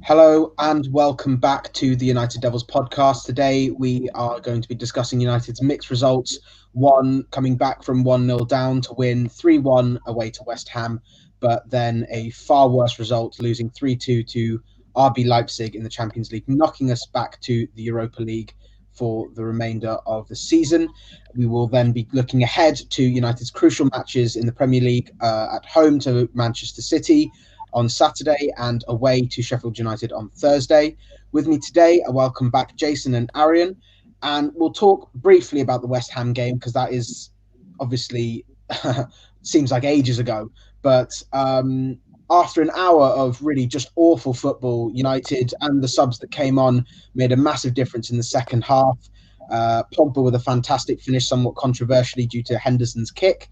Hello and welcome back to the United Devils podcast. Today we are going to be discussing United's mixed results. One coming back from 1-0 down to win 3-1 away to West Ham, but then a far worse result, losing 3-2 to RB Leipzig in the Champions League, knocking us back to the Europa League for the remainder of the season. We will then be looking ahead to United's crucial matches in the Premier League at home to Manchester City on Saturday and away to Sheffield United on Thursday. With me today, I welcome back Jason and Arian, and we'll talk briefly about the West Ham game because that is obviously seems like ages ago. But after an hour of really just awful football, United and the subs that came on made a massive difference in the second half. Pogba with a fantastic finish, somewhat controversially due to Henderson's kick.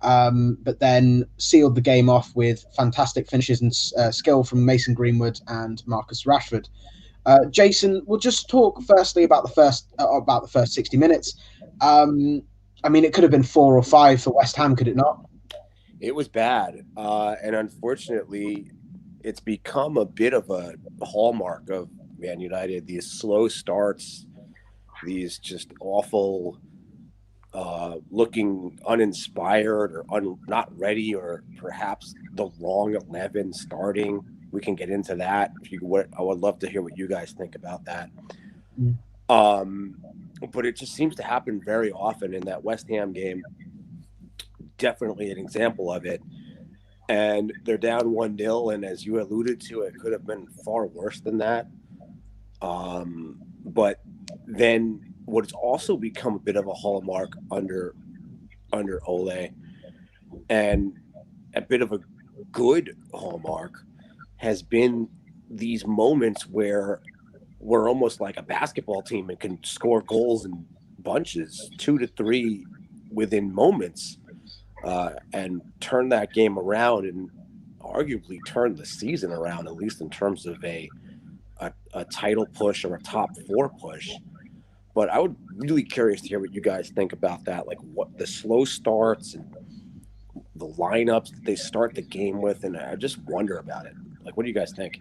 But then sealed the game off with fantastic finishes and skill from Mason Greenwood and Marcus Rashford. Jason, we'll just talk firstly about the first 60 minutes. I mean, it could have been 4 or 5 for West Ham, could it not? It was bad, and unfortunately, it's become a bit of a hallmark of Man United. These slow starts, these just awful. Looking uninspired or not ready, or perhaps the wrong 11 starting. We can get into that. I would love to hear what you guys think about that. But it just seems to happen very often in that West Ham game. Definitely an example of it. And they're down 1-0, and as you alluded to, it could have been far worse than that. But then what's also become a bit of a hallmark under Ole, and a bit of a good hallmark, has been these moments where we're almost like a basketball team and can score goals in bunches, 2 to 3 within moments, and turn that game around and arguably turn the season around, at least in terms of a title push or a top 4 push. But I would really curious to hear what you guys think about that, like what the slow starts and the lineups that they start the game with, and I just wonder about it. Like, what do you guys think?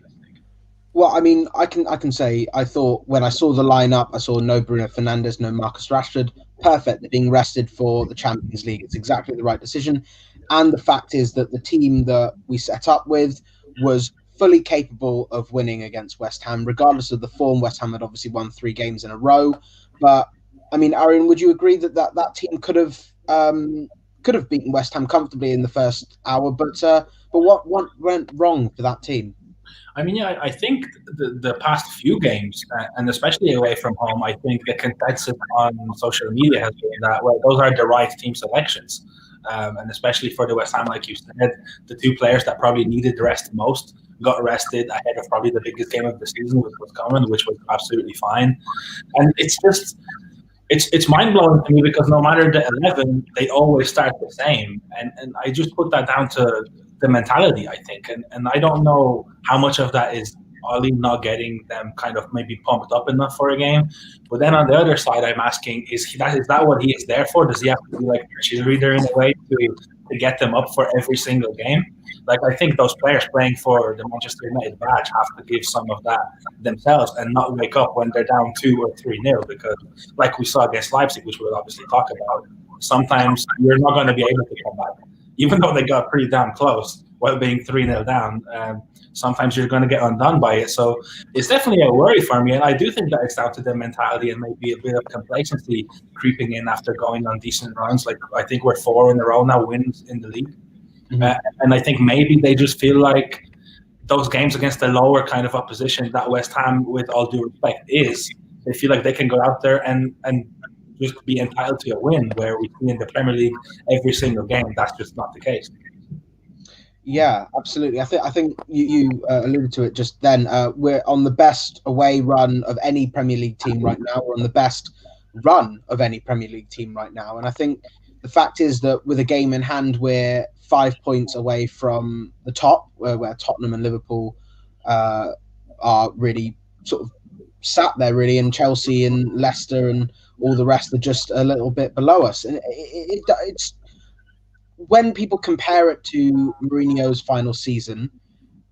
Well, I mean, I can say I thought when I saw the lineup, I saw no Bruno Fernandes, no Marcus Rashford. Perfect. They're being rested for the Champions League. It's exactly the right decision. And the fact is that the team that we set up with was fully capable of winning against West Ham, regardless of the form. West Ham had obviously won 3 games in a row. But, I mean, Arian, would you agree that team could have beaten West Ham comfortably in the first hour? But what went wrong for that team? I mean, yeah, I think the past few games, and especially away from home, I think the consensus on social media has been that, well, those are the right team selections. And especially for the West Ham, like you said, the 2 players that probably needed the rest most got arrested ahead of probably the biggest game of the season, which was coming, which was absolutely fine. And it's just, it's mind-blowing to me because no matter the 11, they always start the same. And I just put that down to the mentality, I think. And I don't know how much of that is Ollie not getting them kind of maybe pumped up enough for a game. But then on the other side, I'm asking, is that what he is there for? Does he have to be like a cheerleader in a way to get them up for every single game? Like, I think those players playing for the Manchester United badge have to give some of that themselves and not wake up when they're down 2 or 3-0, because like we saw against Leipzig, which we'll obviously talk about, sometimes you're not going to be able to come back. Even though they got pretty damn close while being 3-0 down, sometimes you're going to get undone by it. So it's definitely a worry for me. And I do think that it's down to the mentality and maybe a bit of complacency creeping in after going on decent runs. Like, I think we're 4 in a row now wins in the league. Mm-hmm. And I think maybe they just feel like those games against the lower kind of opposition that West Ham, with all due respect, is, they feel like they can go out there and just be entitled to a win, where we see in the Premier League every single game that's just not the case. Yeah, absolutely. I think you alluded to it just then. We're on the best away run of any Premier League team right now. We're on the best run of any Premier League team right now. And I think the fact is that with a game in hand, we're 5 points away from the top, where Tottenham and Liverpool are really sort of sat there, really, and Chelsea and Leicester and all the rest are just a little bit below us. And it's when people compare it to Mourinho's final season,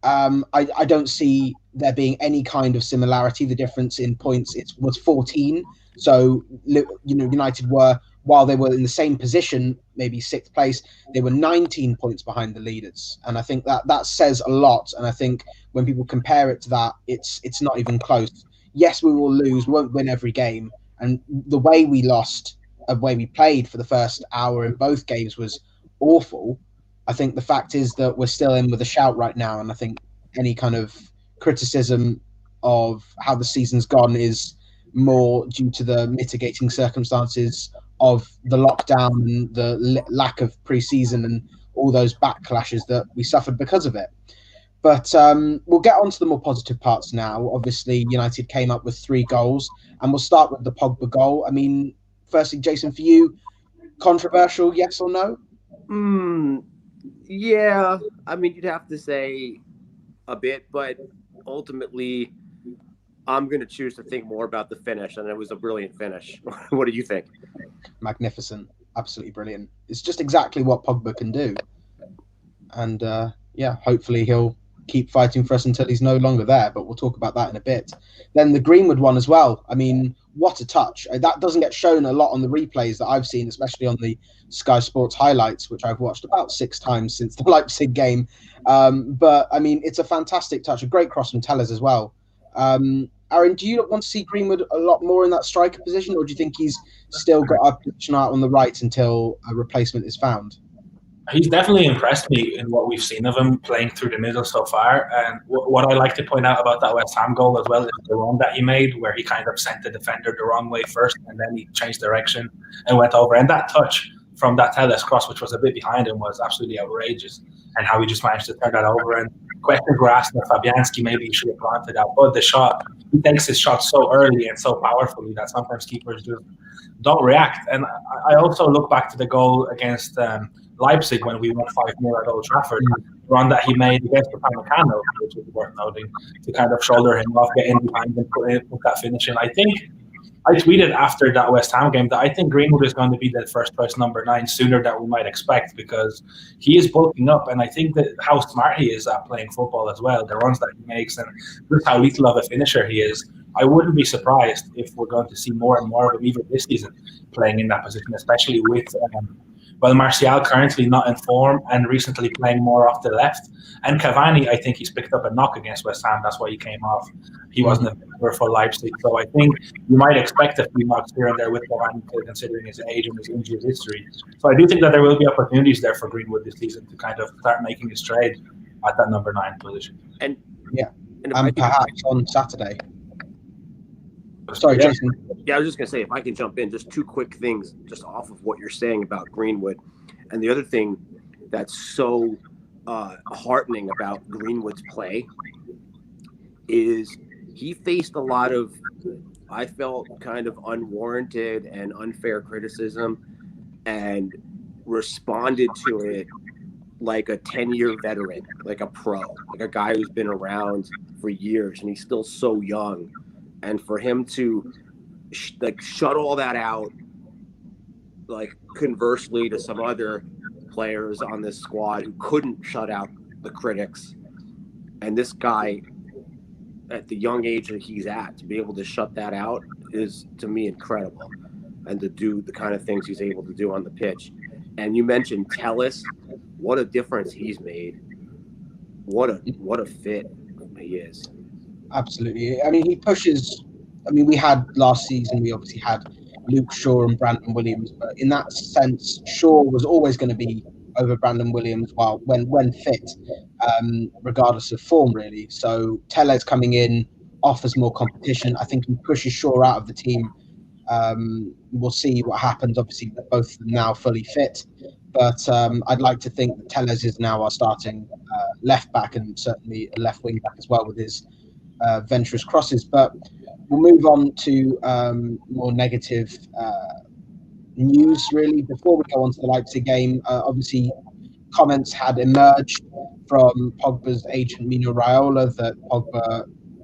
I don't see there being any kind of similarity. The difference in points was 14. So, United were, while they were in the same position, maybe sixth place, they were 19 points behind the leaders. And I think that says a lot. And I think when people compare it to that, it's not even close. Yes, we will lose. We won't win every game. And the way we lost, the way we played for the first hour in both games was awful. I think the fact is that we're still in with a shout right now. And I think any kind of criticism of how the season's gone is more due to the mitigating circumstances of the lockdown and the lack of pre-season and all those backlashes that we suffered because of it. But we'll get on to the more positive parts now. Obviously, United came up with 3 goals, and we'll start with the Pogba goal. I mean, firstly, Jason, for you, controversial, yes or no? Yeah, I mean, you'd have to say a bit, but ultimately, I'm going to choose to think more about the finish, and it was a brilliant finish. What do you think? Magnificent. Absolutely brilliant. It's just exactly what Pogba can do. And, hopefully he'll keep fighting for us until he's no longer there, but we'll talk about that in a bit. Then the Greenwood one as well. I mean, what a touch. That doesn't get shown a lot on the replays that I've seen, especially on the Sky Sports highlights, which I've watched about 6 times since the Leipzig game. But, I mean, it's a fantastic touch, a great cross from Telles as well. Aaron, do you want to see Greenwood a lot more in that striker position, or do you think he's still got a position out on the right until a replacement is found? He's definitely impressed me in what we've seen of him playing through the middle so far. And what I like to point out about that West Ham goal as well is the run that he made, where he kind of sent the defender the wrong way first, and then he changed direction and went over. And that touch from that Telles cross, which was a bit behind him, was absolutely outrageous. And how he just managed to turn that over. And questions were asked of Fabianski, maybe he should have gone to that. But the shot, he takes his shot so early and so powerfully that sometimes keepers just don't react. And I also look back to the goal against Leipzig when we won 5-0 at Old Trafford. The run that he made against Upamecano, which is worth noting, to kind of shoulder him off, get in behind and put that finish in. I think I tweeted after that West Ham game that I think Greenwood is going to be the first choice number 9 sooner than we might expect, because he is bulking up, and I think that how smart he is at playing football as well, the runs that he makes, and just how lethal of a finisher he is. I wouldn't be surprised if we're going to see more and more of him even this season playing in that position, especially with Martial currently not in form and recently playing more off the left. And Cavani, I think he's picked up a knock against West Ham. That's why he came off. He wasn't available for Leipzig. So I think you might expect a few knocks here and there with Cavani, considering his age and his injury history. So I do think that there will be opportunities there for Greenwood this season to kind of start making his trade at that number 9 position. And perhaps on Saturday. Sorry, Jason. Yeah, I was just going to say, if I can jump in, just 2 quick things just off of what you're saying about Greenwood. And the other thing that's so heartening about Greenwood's play is he faced a lot of, I felt, kind of unwarranted and unfair criticism and responded to it like a 10-year veteran, like a pro, like a guy who's been around for years, and he's still so young. And for him to shut all that out, like conversely to some other players on this squad who couldn't shut out the critics, and this guy at the young age that he's at, to be able to shut that out is, to me, incredible. And to do the kind of things he's able to do on the pitch. And you mentioned Telles, what a difference he's made. What a fit he is. Absolutely. I mean, he pushes. I mean, we had last season, we obviously had Luke Shaw and Brandon Williams, but in that sense, Shaw was always going to be over Brandon Williams when fit, regardless of form, really. So Telles coming in offers more competition. I think he pushes Shaw out of the team. We'll see what happens. Obviously, both of them now fully fit. But I'd like to think that Telles is now our starting left back, and certainly a left wing back as well with his venturous crosses. But we'll move on to more negative news, really. Before we go on to the Leipzig game, obviously comments had emerged from Pogba's agent Mino Raiola that Pogba,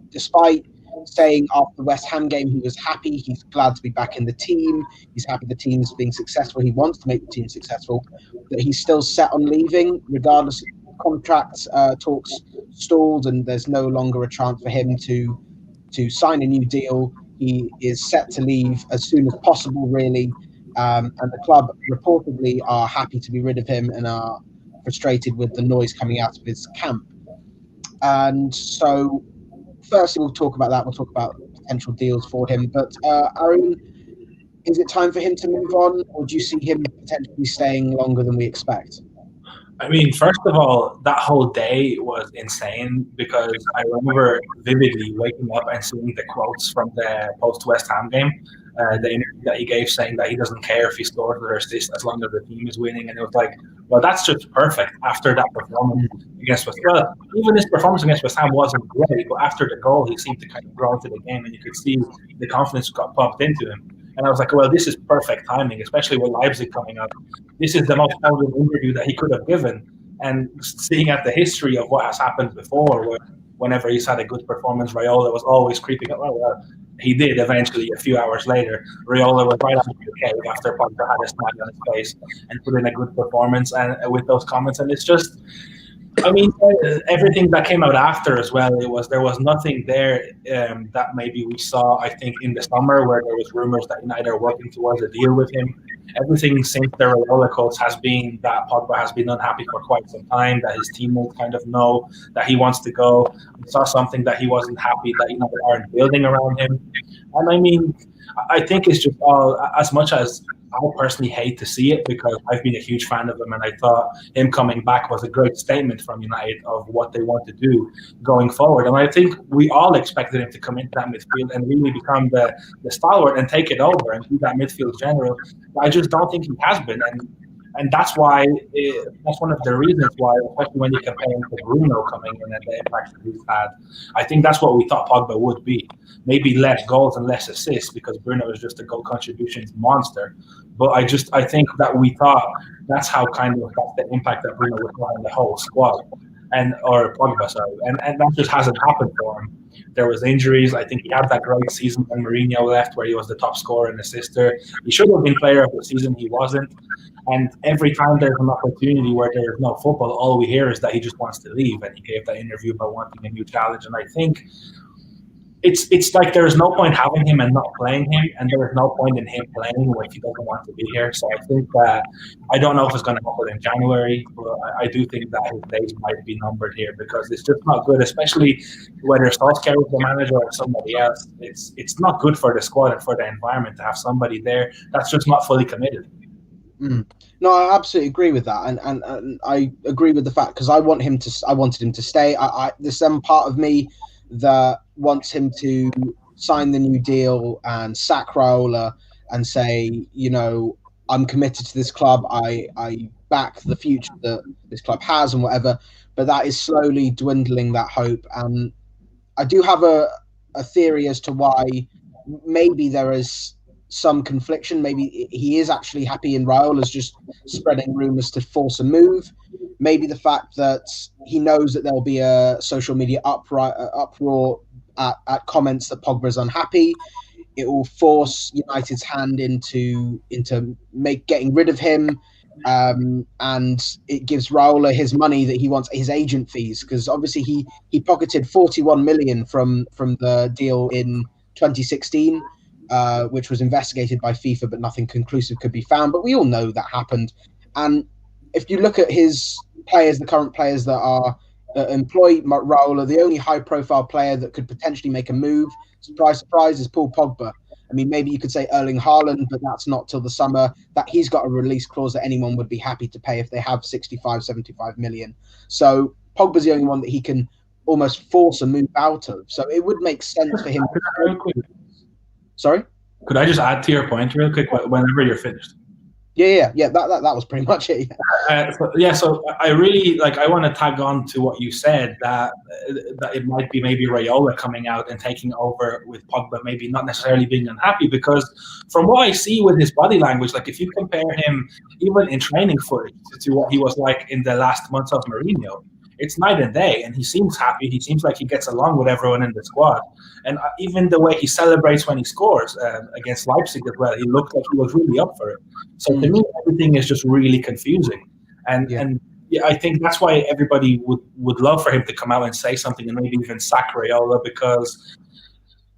despite saying after the West Ham game he was happy, he's glad to be back in the team, he's happy the team's being successful, he wants to make the team successful, that he's still set on leaving regardless contract talks stalled, and there's no longer a chance for him to sign a new deal. He is set to leave as soon as possible, really. And the club reportedly are happy to be rid of him and are frustrated with the noise coming out of his camp. And so, firstly, we'll talk about that. We'll talk about potential deals for him. But Aaron, is it time for him to move on, or do you see him potentially staying longer than we expect? I mean, first of all, that whole day was insane because I remember vividly waking up and seeing the quotes from the post-West Ham game, the interview that he gave saying that he doesn't care if he scores or assists as long as the team is winning. And it was like, well, that's just perfect after that performance against West Ham. Well, even his performance against West Ham wasn't great, but after the goal, he seemed to kind of grow into the game, and you could see the confidence got pumped into him. And I was like, well, this is perfect timing, especially with Leipzig coming up. This is the most positive interview that he could have given. And seeing at the history of what has happened before, where whenever he's had a good performance, Raiola was always creeping up. Well, he did eventually a few hours later. Raiola was right out of the cave after Pogba had a smile on his face and put in a good performance and with those comments. And it's just, I mean, everything that came out after as well, there was nothing there that maybe we saw, I think, in the summer where there was rumors that United are working towards a deal with him. Everything since the Raiola quotes has been that Pogba has been unhappy for quite some time, that his teammates kind of know that he wants to go. We saw something that he wasn't happy that United aren't building around him. And I mean, I think it's just all, as much as I personally hate to see it because I've been a huge fan of him and I thought him coming back was a great statement from United of what they want to do going forward. And I think we all expected him to come into that midfield and really become the stalwart and take it over and be that midfield general. I just don't think he has been. And that's why that's one of the reasons why, especially when you compare him to Bruno coming in and the impact that he's had. I think that's what we thought Pogba would be. Maybe less goals and less assists because Bruno is just a goal contributions monster. But I think that we thought that's how kind of that's the impact that Bruno would have on the whole squad or Pogba, sorry. And that just hasn't happened for him. There was injuries. I think he had that great season when Mourinho left where he was the top scorer and assister. He should have been player of the season. He wasn't. And every time there's an opportunity where there's no football, all we hear is that he just wants to leave. And he gave that interview about wanting a new challenge. And I think it's like there's no point having him and not playing him, and there is no point in him playing when he doesn't want to be here. So I think that I don't know if it's going to happen in January, but I do think that his days might be numbered here because it's just not good, especially whether Solskjaer is the manager or somebody else. It's not good for the squad and for the environment to have somebody there that's just not fully committed. No, I absolutely agree with that, and I agree with the fact because I wanted him to stay. There's some part of me that wants him to sign the new deal and sack Raiola and say, you know, I'm committed to this club. I back the future that this club has and whatever. But that is slowly dwindling that hope, and I do have a theory as to why. Maybe there is some confliction. Maybe he is actually happy and Raiola's just spreading rumours to force a move. Maybe the fact that he knows that there'll be a social media uproar at comments that Pogba is unhappy. It will force United's hand into getting rid of him, and it gives Raiola his money that he wants, his agent fees, because obviously he pocketed 41 million from the deal in 2016. Which was investigated by FIFA, but nothing conclusive could be found. But we all know that happened. And if you look at his players, the current players that are employ Raiola, the only high-profile player that could potentially make a move, surprise, surprise, is Paul Pogba. I mean, maybe you could say Erling Haaland, but that's not till the summer. That he's got a release clause that anyone would be happy to pay if they have 65, 75 million. So Pogba's the only one that he can almost force a move out of. So it would make sense for him. Sorry? Could I just add to your point real quick whenever you're finished? Yeah. That was pretty much it. So I really I want to tag on to what you said that it might be maybe Raiola coming out and taking over with Pogba, maybe not necessarily being unhappy, because from what I see with his body language, if you compare him even in training footage to what he was like in the last months of Mourinho, it's night and day, and he seems happy. He seems like he gets along with everyone in the squad. And even the way he celebrates when he scores against Leipzig as well, he looked like he was really up for it. So to me, everything is just really confusing. And yeah, I think that's why everybody would love for him to come out and say something and maybe even sack Raiola, because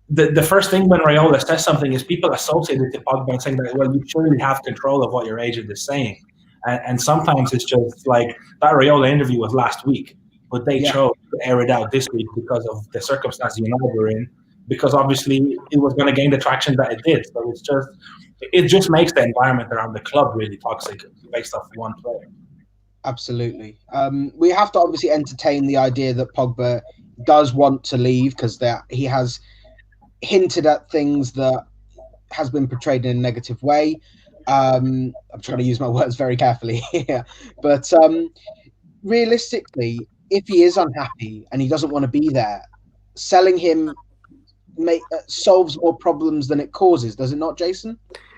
the first thing when Raiola says something is people associate it to Pogba and saying that, well, you surely have control of what your agent is saying. And sometimes it's just like that Raiola interview was last week, but they chose to air it out this week because of the circumstances United were in, because obviously it was going to gain the traction that it did. So it just makes the environment around the club really toxic based off one player. Absolutely. We have to obviously entertain the idea that Pogba does want to leave, because he has hinted at things that has been portrayed in a negative way. I'm trying to use my words very carefully here, but realistically, if he is unhappy and he doesn't want to be there, selling him solves more problems than it causes, does it not, Jason?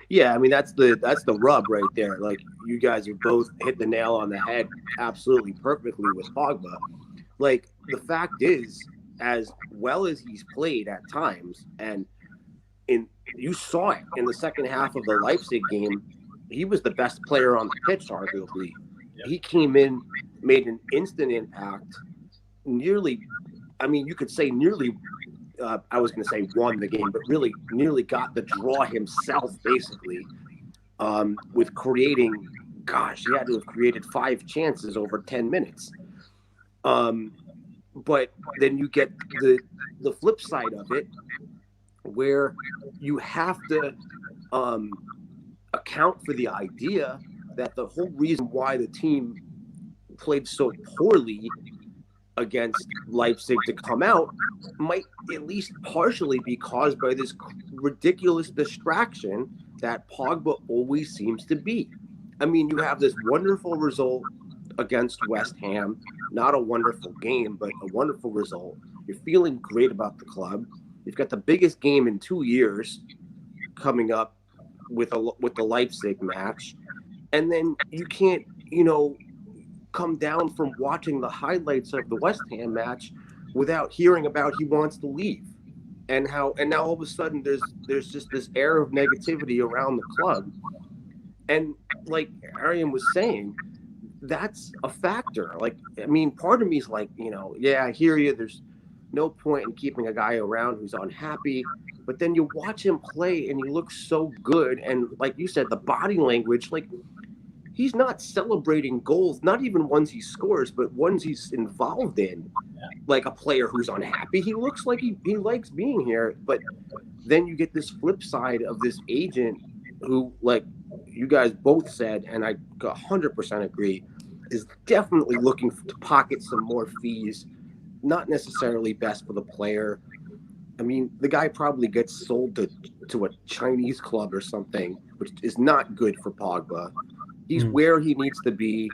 Yeah, I mean that's the rub right there. Like, you guys have both hit the nail on the head absolutely perfectly with Pogba. Like, the fact is, as well as he's played at times, and you saw it in the second half of the Leipzig game, he was the best player on the pitch, arguably. Yeah. He came in, made an instant impact, nearly, I mean, you could say nearly, I was going to say won the game, but really nearly got the draw himself, basically, with creating, gosh, he had to have created 5 chances over 10 minutes. But then you get the flip side of it, where you have to account for the idea that the whole reason why the team played so poorly against Leipzig to come out might at least partially be caused by this ridiculous distraction that Pogba always seems to be. I mean, you have this wonderful result against West Ham, not a wonderful game, but a wonderful result. You're feeling great about the club. You've got the biggest game in 2 years coming up with the Leipzig match. And then you can't, come down from watching the highlights of the West Ham match without hearing about he wants to leave. And now all of a sudden there's just this air of negativity around the club. And like Arian was saying, that's a factor. Like, I mean, part of me is like, yeah, I hear you. There's no point in keeping a guy around who's unhappy. But then you watch him play and he looks so good. And like you said, the body language, like, he's not celebrating goals, not even ones he scores, but ones he's involved in, like a player who's unhappy. He looks like he likes being here. But then you get this flip side of this agent who, like you guys both said, and I 100% agree, is definitely looking to pocket some more fees, not necessarily best for the player. I mean, the guy probably gets sold to a Chinese club or something, which is not good for Pogba. He's where he needs to be,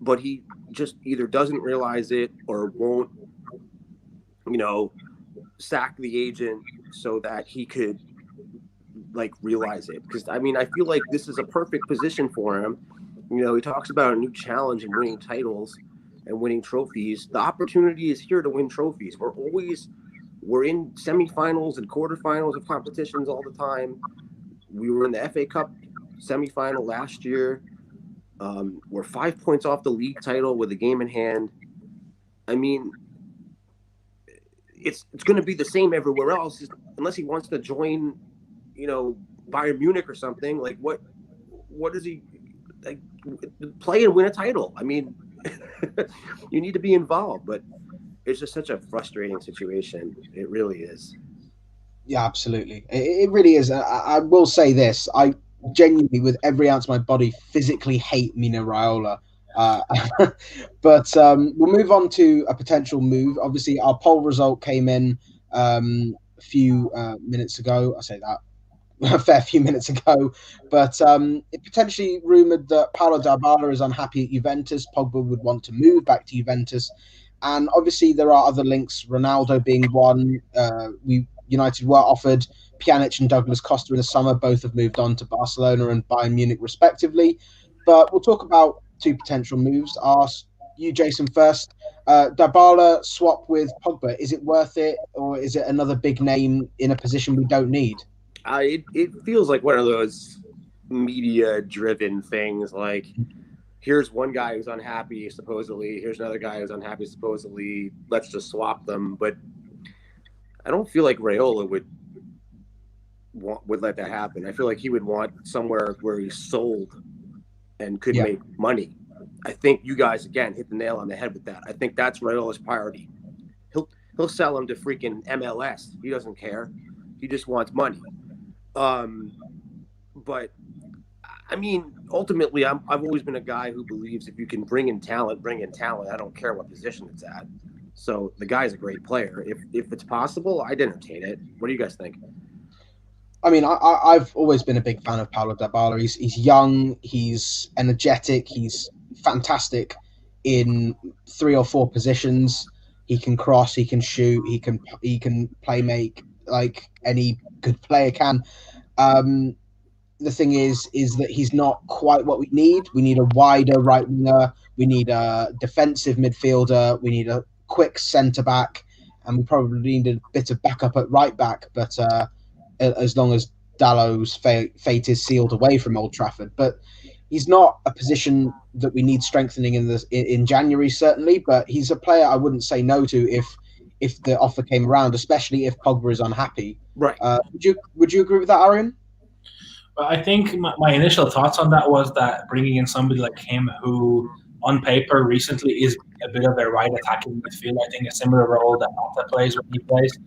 but he just either doesn't realize it or won't, sack the agent so that he could, realize it. Because, I mean, I feel like this is a perfect position for him. He talks about a new challenge and winning titles and winning trophies. The opportunity is here to win trophies. We're in semifinals and quarterfinals of competitions all the time. We were in the FA Cup semifinal last year. We're 5 points off the league title with a game in hand. I mean, it's going to be the same everywhere else, unless he wants to join, Bayern Munich or something. Like, what does he play and win a title? I mean, you need to be involved, but it's just such a frustrating situation. It really is. Yeah, absolutely. It really is. I will say this. I genuinely, with every ounce of my body, physically hate Mino Raiola. But we'll move on to a potential move. Obviously, our poll result came in a few minutes ago. I say that a fair few minutes ago. But it potentially rumoured that Paulo Dybala is unhappy at Juventus. Pogba would want to move back to Juventus. And obviously, there are other links, Ronaldo being one. United were offered Pjanic and Douglas Costa in the summer. Both have moved on to Barcelona and Bayern Munich, respectively. But we'll talk about 2 potential moves. Ask you, Jason, first. Dybala swap with Pogba. Is it worth it, or is it another big name in a position we don't need? It feels like one of those media-driven things. Like, here's one guy who's unhappy, supposedly. Here's another guy who's unhappy, supposedly. Let's just swap them. But I don't feel like Raiola would let that happen. I feel like he would want somewhere where he's sold and could make money. I think you guys, again, hit the nail on the head with that. I think that's Raiola's priority. He'll sell him to freaking MLS. He doesn't care. He just wants money. But I mean, ultimately, I've always been a guy who believes if you can bring in talent, bring in talent. I don't care what position it's at. So the guy's a great player. If it's possible, I'd entertain it. What do you guys think? I mean, I've always been a big fan of Paulo Dybala. He's young, he's energetic, he's fantastic in 3 or 4 positions. He can cross, he can shoot, he can play make like any good player can. The thing is that he's not quite what we need. We need a wider right winger. We need a defensive midfielder. We need a quick centre back, and we probably need a bit of backup at right back. But as long as Dallow's fate is sealed away from Old Trafford, but he's not a position that we need strengthening in January, certainly. But he's a player I wouldn't say no to if the offer came around, especially if Pogba is unhappy. Right? Would you agree with that, Arian? I think my initial thoughts on that was that bringing in somebody like him, who on paper recently is a bit of a right attacking midfield, I think a similar role that Mata plays when he plays.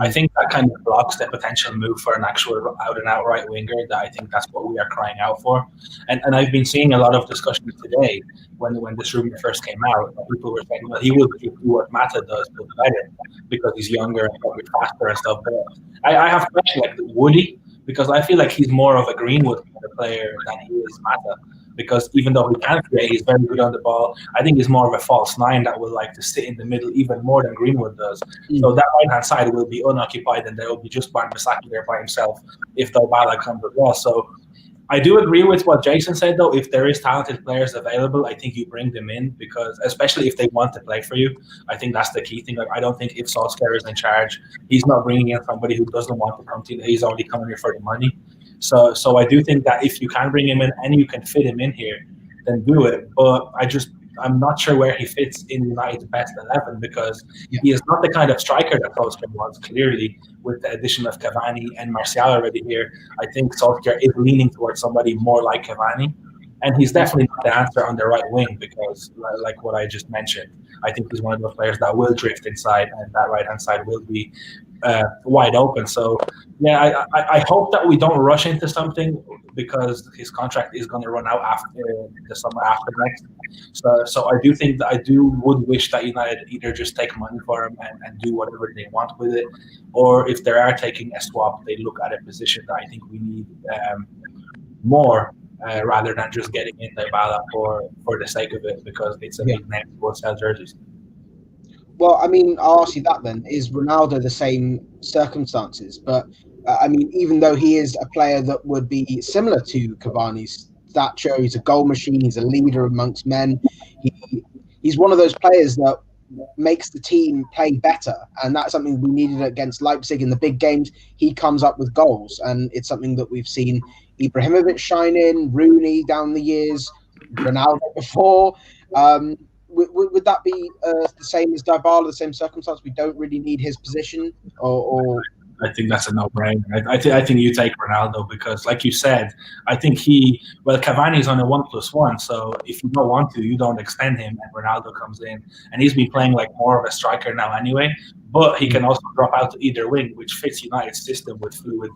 I think that kind of blocks the potential move for an actual out-and-out right winger. That I think that's what we are crying out for. And I've been seeing a lot of discussions today when this rumor first came out. People were saying, well, he will do what Mata does, but better because he's younger and probably faster and stuff. But I have questions like, would he? Because I feel like he's more of a Greenwood player than he is Mata. Because even though he can create, he's very good on the ball. I think he's more of a false nine that will like to sit in the middle even more than Greenwood does. So that right-hand side will be unoccupied, and there will be just Wan-Bissaka there by himself if Dybala comes as well. So I do agree with what Jason said, though. If there is talented players available, I think you bring them in, because especially if they want to play for you, I think that's the key thing. Like, I don't think if Solskjaer is in charge, he's not bringing in somebody who doesn't want to come to. He's only coming here for the money. So I do think that if you can bring him in and you can fit him in here, then do it. But I'm not sure where he fits in United's best 11, because he is not the kind of striker that Solskjaer wants. Clearly, with the addition of Cavani and Martial already here, I think Solskjaer is leaning towards somebody more like Cavani. And he's definitely not the answer on the right wing, because, like what I just mentioned, I think he's one of those players that will drift inside, and that right-hand side will be wide open. So, yeah, I hope that we don't rush into something, because his contract is going to run out after the summer after next. So I do think that I would wish that United either just take money for him and do whatever they want with it, or if they are taking a swap, they look at a position that I think we need more. Rather than just getting in Dybala for the sake of it, because it's a big name to sell jerseys. Well, I mean, I'll ask you that then. Is Ronaldo the same circumstances? But, I mean, even though he is a player that would be similar to Cavani's stature, he's a goal machine, he's a leader amongst men. He's one of those players that makes the team play better, and that's something we needed against Leipzig in the big games. He comes up with goals, and it's something that we've seen Ibrahimovic shine in, Rooney down the years, Ronaldo before. Would that be the same as Dybala, the same circumstance? We don't really need his position, or I think that's a no-brainer. I think you take Ronaldo, because, like you said, I think Cavani's on a 1+1. So if you don't want to, you don't extend him, and Ronaldo comes in, and he's been playing like more of a striker now anyway. But he can also drop out to either wing, which fits United's system with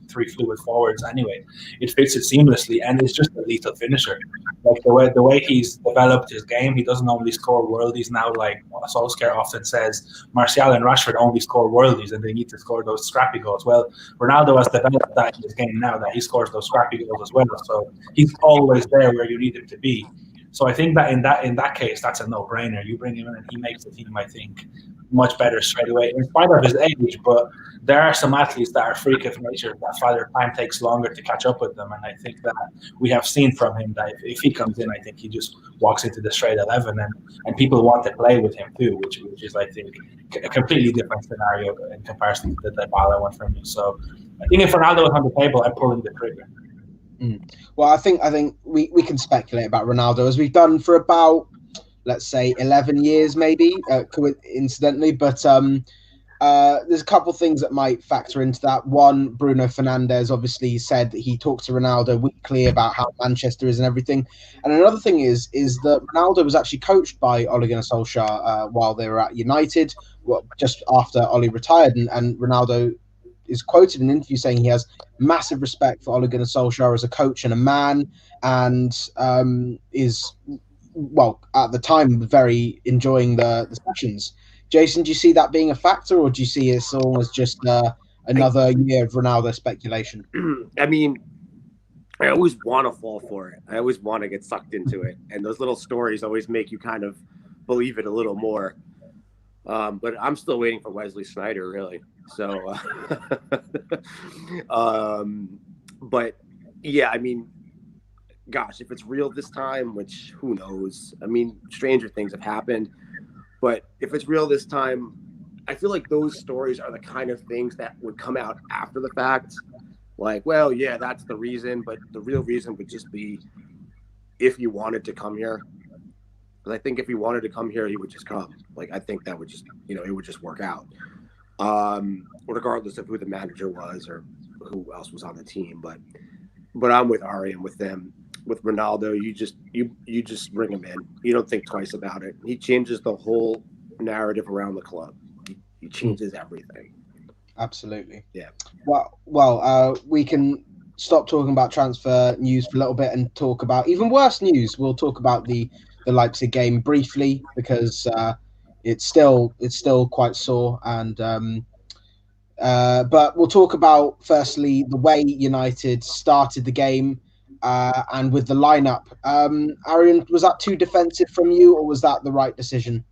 three fluid forwards anyway. It fits it seamlessly, and it's just a lethal finisher. Like the way he's developed his game, he doesn't only score worldies now, like Solskjaer often says. Martial and Rashford only score worldies, and they need to score those scrappy goals. Well, Ronaldo has developed that in his game now, that he scores those scrappy goals as well. So he's always there where you need him to be. So I think that in that case, that's a no-brainer. You bring him in, and he makes the team, I think, much better straight away, in spite of his age. But there are some athletes that are freak of nature, that Father Time takes longer to catch up with them. And I think that we have seen from him that if he comes in, I think he just walks into the straight 11, and people want to play with him too, which is, I think, a completely different scenario in comparison to the Dybala one for me. So I think if Ronaldo was on the table, I'm pulling the trigger. Well, I think we can speculate about Ronaldo as we've done for about, let's say, 11 years, maybe, coincidentally. But there's a couple of things that might factor into that. One, Bruno Fernandes obviously said that he talked to Ronaldo weekly about how Manchester is and everything. And another thing is that Ronaldo was actually coached by Ole Gunnar Solskjaer while they were at United, just after Ole retired. And Ronaldo is quoted in an interview saying he has massive respect for Ole Gunnar Solskjaer as a coach and a man, and is, well, at the time, very enjoying the sessions. Jason, do you see that being a factor, or do you see it almost just another year of Ronaldo speculation? I mean, I always want to fall for it. I always want to get sucked into it. And those little stories always make you kind of believe it a little more. But I'm still waiting for Wesley Sneijder, really. So, but yeah, I mean, gosh, if it's real this time, which who knows? I mean, stranger things have happened. But if it's real this time, I feel like those stories are the kind of things that would come out after the fact. Like, well, yeah, that's the reason. But the real reason would just be if he wanted to come here. Because I think if he wanted to come here, he would just come. Like, I think that would just, it would just work out. Regardless of who the manager was or who else was on the team. But I'm with Ari and with them. With Ronaldo, you just bring him in. You don't think twice about it. He changes the whole narrative around the club. He changes everything. Absolutely. Yeah. Well, we can stop talking about transfer news for a little bit and talk about even worse news. We'll talk about the Leipzig game briefly because it's still quite sore, and but we'll talk about firstly the way United started the game. And with the lineup, Arian, was that too defensive from you, or was that the right decision?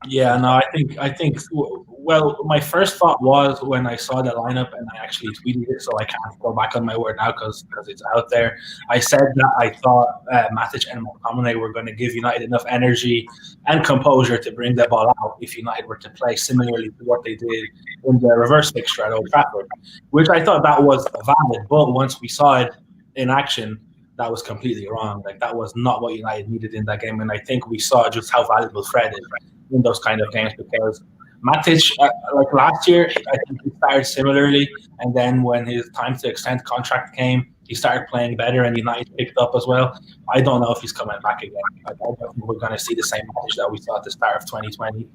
Yeah, no, I think. Well, my first thought was when I saw the lineup, and I actually tweeted it, so I can't go back on my word now because it's out there. I said that I thought Matic and McTominay were going to give United enough energy and composure to bring the ball out if United were to play similarly to what they did in the reverse fixture at Old Trafford, which I thought that was valid. But once we saw it in action, that was completely wrong. Like, that was not what United needed in that game, and I think we saw just how valuable Fred is in those kind of games, because Matic, like last year, I think he started similarly, and then when his time to extend contract came, he started playing better, and United picked up as well. I don't know if he's coming back again. I don't think we're going to see the same Matic that we saw at the start of 2020.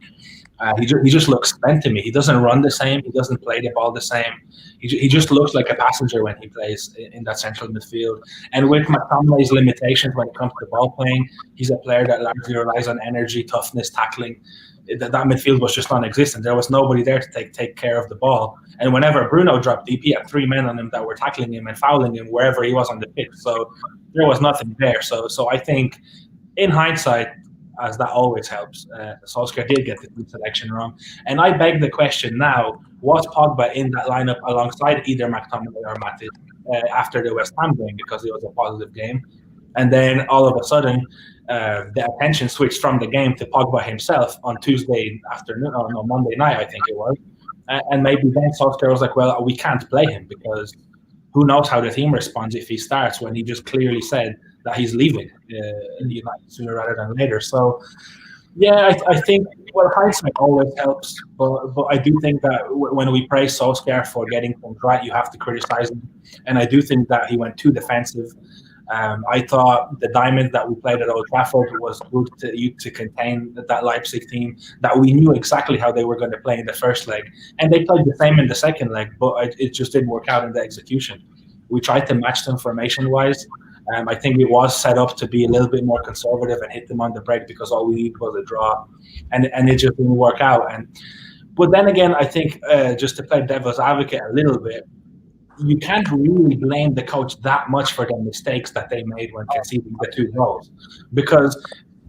He just looks spent to me. He doesn't run the same. He doesn't play the ball the same. He just looks like a passenger when he plays in that central midfield. And with McTominay's limitations when it comes to ball playing, he's a player that largely relies on energy, toughness, tackling. That midfield was just non-existent. There was nobody there to take care of the ball. And whenever Bruno dropped deep, he had three men on him that were tackling him and fouling him wherever he was on the pitch. So there was nothing there. So I think, in hindsight, as that always helps, Solskjaer did get the team selection wrong. And I beg the question now, was Pogba in that lineup alongside either McTominay or Matic after the West Ham game, because it was a positive game? And then all of a sudden, the attention switched from the game to Pogba himself on Tuesday afternoon, or no, Monday night, I think it was. And maybe then Solskjaer was like, well, we can't play him because who knows how the team responds if he starts, when he just clearly said that he's leaving United sooner rather than later. So, yeah, I think, well, hindsight always helps, but I do think that when we praise Solskjaer for getting things right, you have to criticize him. And I do think that he went too defensive. I thought the diamond that we played at Old Trafford was good to contain that Leipzig team, that we knew exactly how they were going to play in the first leg. And they played the same in the second leg, but it just didn't work out in the execution. We tried to match them formation-wise. I think it was set up to be a little bit more conservative and hit them on the break because all we needed was a draw. And it just didn't work out. But then again, I think just to play devil's advocate a little bit, you can't really blame the coach that much for the mistakes that they made when conceding the 2 goals. Because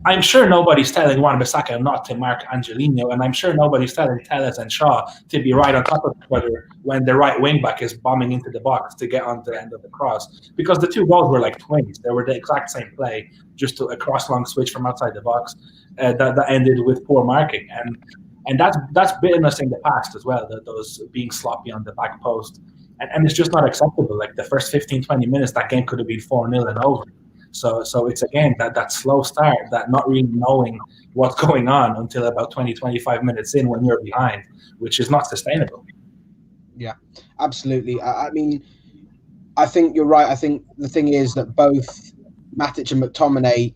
I'm sure nobody's telling Wan-Bissaka not to mark Angelino, and I'm sure nobody's telling Telles and Shaw to be right on top of each other when the right wing-back is bombing into the box to get on the end of the cross. Because the 2 goals were like twins. They were the exact same play, just a cross-long switch from outside the box that ended with poor marking. And that's bitten us in the past as well, those being sloppy on the back post. And it's just not acceptable. Like the first 15, 20 minutes, that game could have been 4-0 and over. So it's again that slow start, that not really knowing what's going on until about 20, 25 minutes in when you're behind, which is not sustainable. Yeah, absolutely. I mean, I think you're right. I think the thing is that both Matic and McTominay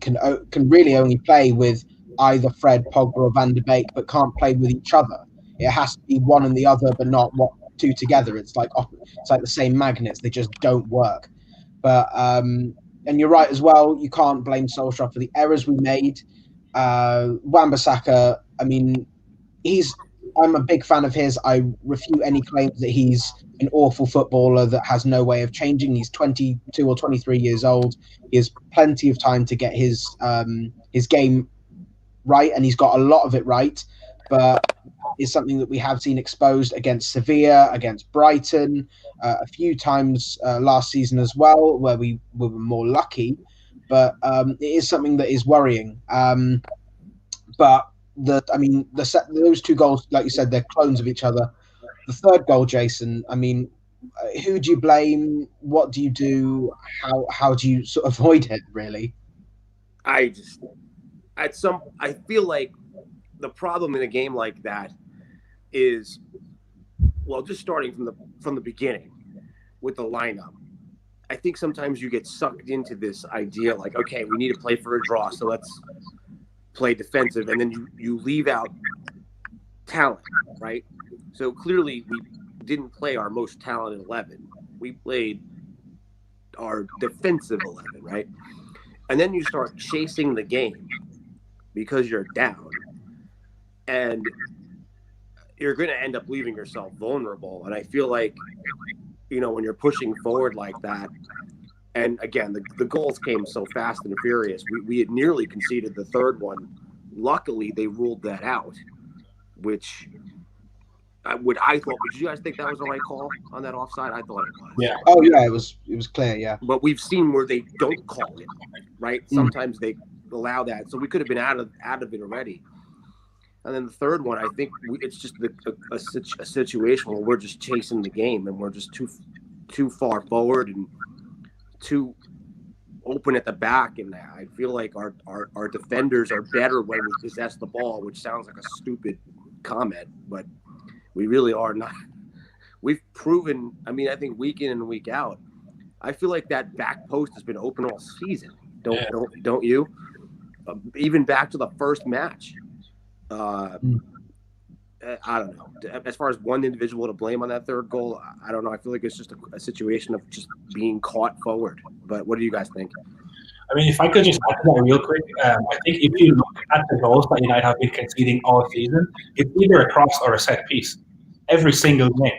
can really only play with either Fred, Pogba, or Van de Beek, but can't play with each other. It has to be one and the other, but not two together. It's like the same magnets; they just don't work. But and you're right as well. You can't blame Solskjaer for the errors we made. Wan-Bissaka, I mean, I'm a big fan of his. I refute any claims that he's an awful footballer that has no way of changing. He's 22 or 23 years old. He has plenty of time to get his game right, and he's got a lot of it right. But it's something that we have seen exposed against Sevilla, against Brighton, a few times last season as well, where we were more lucky. But it is something that is worrying. But those two goals, like you said, they're clones of each other. The third goal, Jason, I mean, who do you blame? What do you do? How do you sort of avoid it, really? I feel like the problem in a game like that is, well, just starting from the beginning with the lineup. I think sometimes you get sucked into this idea like, okay, we need to play for a draw, so let's play defensive, and then you leave out talent, right? So clearly we didn't play our most talented 11. We played our defensive 11, right? And then you start chasing the game because you're down, and you're going to end up leaving yourself vulnerable. And I feel like, when you're pushing forward like that, and again, the goals came so fast and furious. We had nearly conceded the third one. Luckily, they ruled that out, which would you guys think that was the right call on that offside? I thought it was. Yeah. Oh yeah, it was clear. Yeah. But we've seen where they don't call it, right? Sometimes they allow that, so we could have been out of it already. And then the third one, I think it's just a situation where we're just chasing the game, and we're just too far forward and too open at the back. And I feel like our defenders are better when we possess the ball, which sounds like a stupid comment, but we really are not. We've proven, I think week in and week out, I feel like that back post has been open all season. Don't you? Even back to the first match. I don't know. As far as one individual to blame on that third goal, I don't know. I feel like it's just a situation of just being caught forward. But what do you guys think? I mean, if I could just add to that real quick, I think if you look at the goals that United have been conceding all season, it's either a cross or a set piece. Every single game.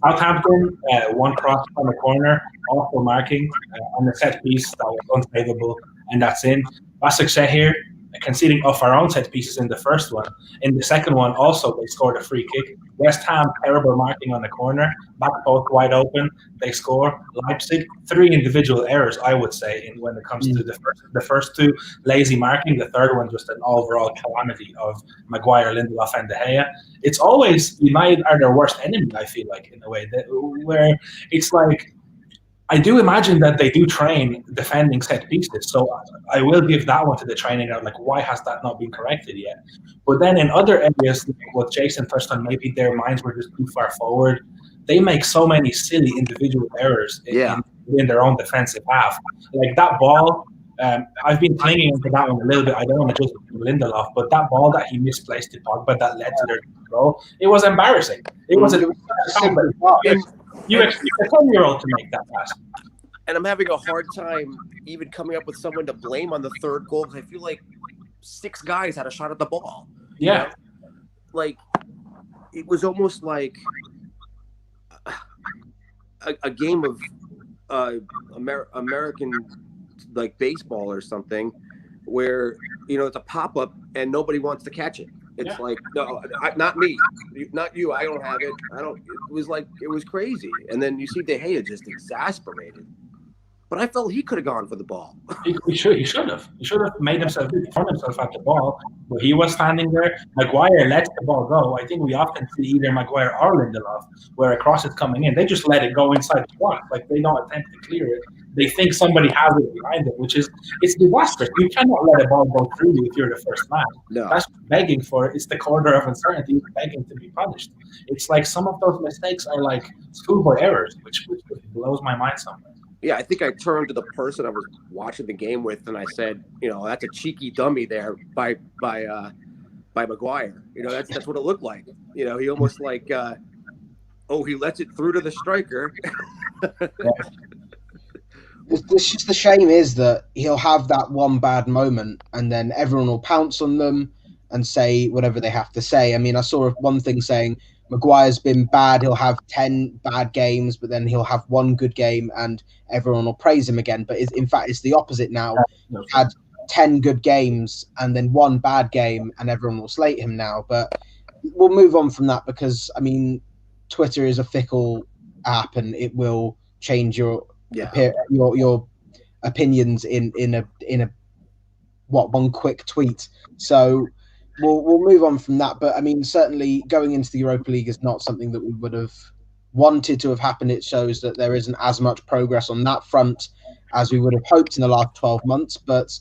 Southampton, one cross from the corner, awful marking on the set piece that was unsavable, and that's in. Basak here, conceding off our own set pieces in the first one. In the second one, also, they scored a free kick. West Ham, terrible marking on the corner. Back post wide open. They score. Leipzig, 3 individual errors, I would say, when it comes to the first 2. Lazy marking. The third one, just an overall calamity of Maguire, Lindelof, and De Gea. It's always United are their worst enemy, I feel like, in a way, where it's like, I do imagine that they do train defending set pieces, so I will give that one to the training. Like, why has that not been corrected yet? But then in other areas, like what Jason touched on, maybe their minds were just too far forward. They make so many silly individual errors in their own defensive half. Like that ball, I've been clinging into that one a little bit. I don't want to just Lindelof, but that ball that he misplaced to Pogba that led to their goal, it was embarrassing. It was a simple ball. You expect a 10-year-old to make that pass. And I'm having a hard time even coming up with someone to blame on the third goal, because I feel like 6 guys had a shot at the ball. Yeah. You know? Like, it was almost like a game of American, like, baseball or something, where, it's a pop-up and nobody wants to catch it. It's like, no, not me, not you. I don't have it. It was crazy. And then you see De Gea just exasperated. but I felt he could have gone for the ball. He should have. He should have made himself thrown himself at the ball, but he was standing there. Maguire lets the ball go. I think we often see either Maguire or Lindelof where a cross is coming in. They just let it go inside the box. Like, they don't attempt to clear it. They think somebody has it behind them, which is, it's disastrous. You cannot let a ball go through you if you're the first man. No. That's begging for it. It's the corner of uncertainty. It's begging to be punished. It's like some of those mistakes are like schoolboy errors, which blows my mind sometimes. Yeah, I think I turned to the person I was watching the game with, and I said, that's a cheeky dummy there by Maguire. That's what it looked like. He almost like, he lets it through to the striker. It's just the shame is that he'll have that one bad moment, and then everyone will pounce on them and say whatever they have to say. I mean, I saw one thing saying Maguire's been bad. He'll have 10 bad games, but then he'll have one good game and everyone will praise him again. But in fact, it's the opposite now. He had 10 good games and then one bad game and everyone will slate him now. But we'll move on from that because, I mean, Twitter is a fickle app and it will change your opinions in a one quick tweet. So we'll move on from that. But I mean, certainly going into the Europa League is not something that we would have wanted to have happened. It shows that there isn't as much progress on that front as we would have hoped in the last 12 months. But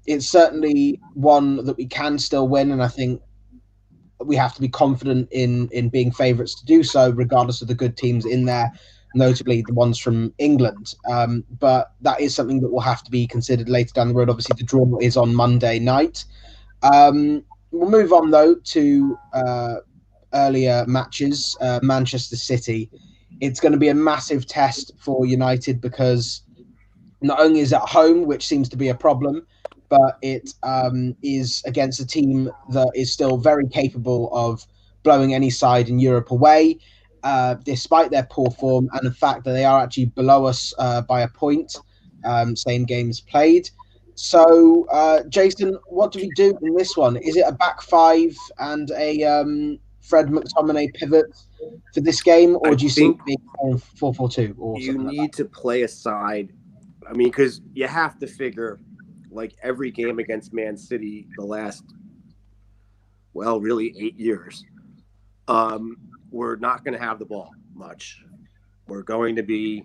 it's certainly one that we can still win, and I think we have to be confident in being favourites to do so, regardless of the good teams in there, notably the ones from England. But that is something that will have to be considered later down the road. Obviously, the draw is on Monday night. We'll move on, though, to earlier matches. Manchester City. It's going to be a massive test for United because not only is it at home, which seems to be a problem, but it is against a team that is still very capable of blowing any side in Europe away, despite their poor form and the fact that they are actually below us by a point, same games played. So, Jason, what do we do in this one? Is it a back five and a Fred McTominay pivot for this game, or do you see it being 4-4-2? Or you need to play a side. I mean, because you have to figure, like every game against Man City the last, really 8 years, we're not going to have the ball much. We're going to be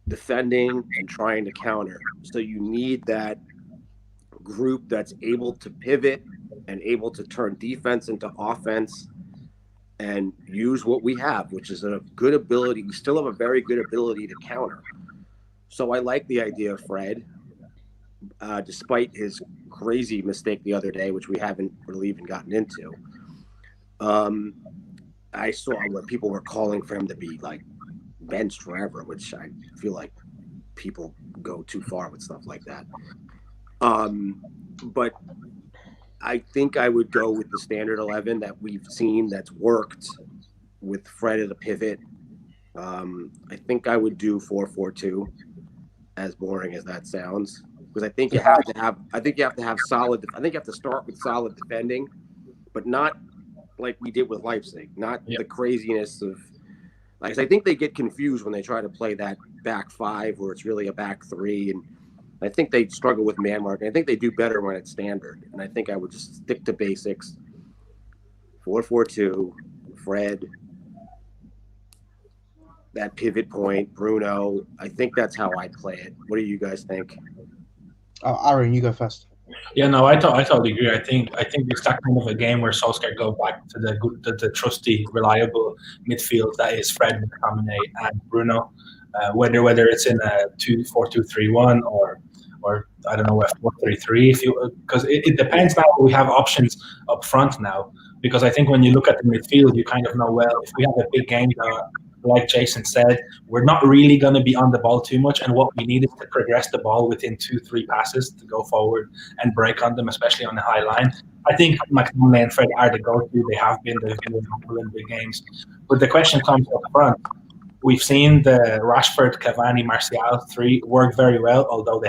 defending and trying to counter. So you need that group that's able to pivot and able to turn defense into offense and use what we have, which is a good ability. We still have a very good ability to counter. So I like the idea of Fred, despite his crazy mistake the other day, which we haven't really even gotten into. I saw where people were calling for him to be like benched forever, which I feel like people go too far with stuff like that. But I think I would go with the standard 11 that we've seen that's worked with Fred at a pivot. I think I would do 4-4-2, as boring as that sounds, because I think you have to have solid. I think you have to start with solid defending, but not like we did with Leipzig, not the craziness of. Like, I think they get confused when they try to play that back five where it's really a back three, and I think they struggle with man marking. I think they do better when it's standard, and I think I would just stick to basics. 4-4-2, Fred, that pivot point, Bruno. I think that's how I'd play it. What do you guys think? Aaron, you go first. Yeah, no, I totally agree. I think it's that kind of a game where Solskjaer go back to the trusty, reliable midfield that is Fred, McTominay, and Bruno. Whether it's in a 4-2-3-1 or I don't know, a 4-3-3, because it depends now. We have options up front now, because I think when you look at the midfield, you kind of know, well, if we have a big game, like Jason said, we're not really going to be on the ball too much, and what we need is to progress the ball within 2-3 passes to go forward and break on them, especially on the high line. I think McTominay and Fred are the go-to. They've been in big games. But the question comes up front. We've seen the Rashford, Cavani, Martial three work very well, although